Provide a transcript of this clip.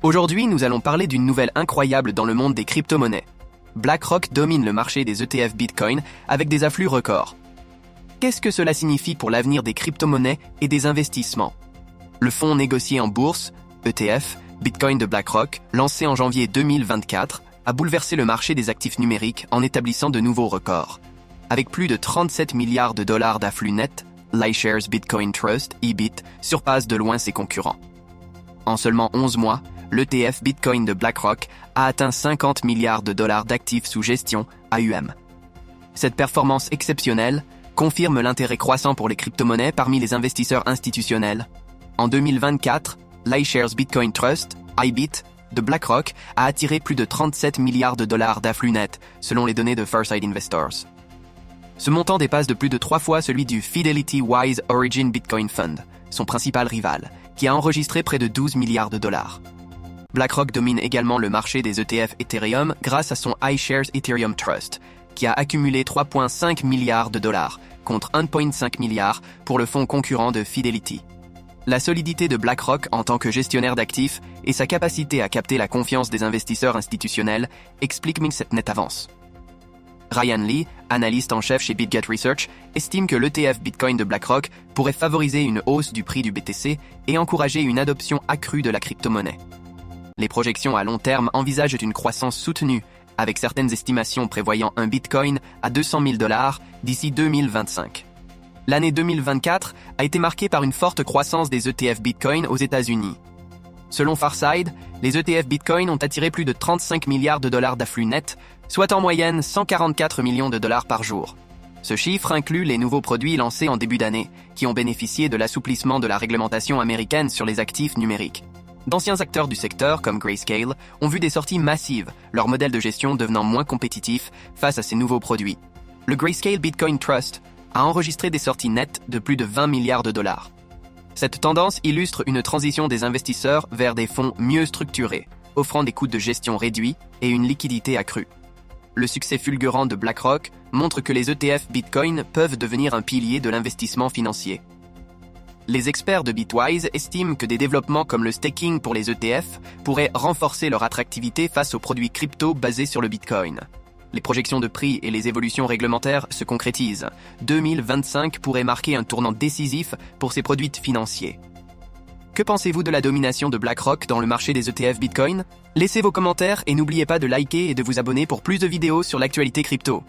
Aujourd'hui, nous allons parler d'une nouvelle incroyable dans le monde des crypto-monnaies. BlackRock domine le marché des ETF Bitcoin avec des afflux records. Qu'est-ce que cela signifie pour l'avenir des crypto-monnaies et des investissements? Le fonds négocié en bourse, ETF, Bitcoin de BlackRock, lancé en janvier 2024, a bouleversé le marché des actifs numériques en établissant de nouveaux records. Avec plus de 37 milliards de dollars d'afflux net, l'iShares Bitcoin Trust, IBIT, surpasse de loin ses concurrents. En seulement 11 mois, l'ETF Bitcoin de BlackRock a atteint 50 milliards de dollars d'actifs sous gestion, AUM. Cette performance exceptionnelle confirme l'intérêt croissant pour les crypto-monnaies parmi les investisseurs institutionnels. En 2024, l'iShares Bitcoin Trust, IBIT, de BlackRock a attiré plus de 37 milliards de dollars d'afflux net, selon les données de Farsight Investors. Ce montant dépasse de plus de 3 fois celui du Fidelity Wise Origin Bitcoin Fund, son principal rival, qui a enregistré près de 12 milliards de dollars. BlackRock domine également le marché des ETF Ethereum grâce à son iShares Ethereum Trust, qui a accumulé 3,5 milliards de dollars, contre 1,5 milliard pour le fonds concurrent de Fidelity. La solidité de BlackRock en tant que gestionnaire d'actifs et sa capacité à capter la confiance des investisseurs institutionnels expliquent cette nette avance. Ryan Lee, analyste en chef chez BitGet Research, estime que l'ETF Bitcoin de BlackRock pourrait favoriser une hausse du prix du BTC et encourager une adoption accrue de la crypto-monnaie. Les projections à long terme envisagent une croissance soutenue, avec certaines estimations prévoyant un Bitcoin à 200 000 $ d'ici 2025. L'année 2024 a été marquée par une forte croissance des ETF Bitcoin aux États-Unis. Selon Farsight, les ETF Bitcoin ont attiré plus de 35 milliards de dollars d'afflux net, soit en moyenne 144 millions de dollars par jour. Ce chiffre inclut les nouveaux produits lancés en début d'année, qui ont bénéficié de l'assouplissement de la réglementation américaine sur les actifs numériques. D'anciens acteurs du secteur, comme Grayscale, ont vu des sorties massives, leur modèle de gestion devenant moins compétitif face à ces nouveaux produits. Le Grayscale Bitcoin Trust a enregistré des sorties nettes de plus de 20 milliards de dollars. Cette tendance illustre une transition des investisseurs vers des fonds mieux structurés, offrant des coûts de gestion réduits et une liquidité accrue. Le succès fulgurant de BlackRock montre que les ETF Bitcoin peuvent devenir un pilier de l'investissement financier. Les experts de Bitwise estiment que des développements comme le staking pour les ETF pourraient renforcer leur attractivité face aux produits crypto basés sur le Bitcoin. Les projections de prix et les évolutions réglementaires se concrétisent. 2025 pourrait marquer un tournant décisif pour ces produits financiers. Que pensez-vous de la domination de BlackRock dans le marché des ETF Bitcoin? Laissez vos commentaires et n'oubliez pas de liker et de vous abonner pour plus de vidéos sur l'actualité crypto.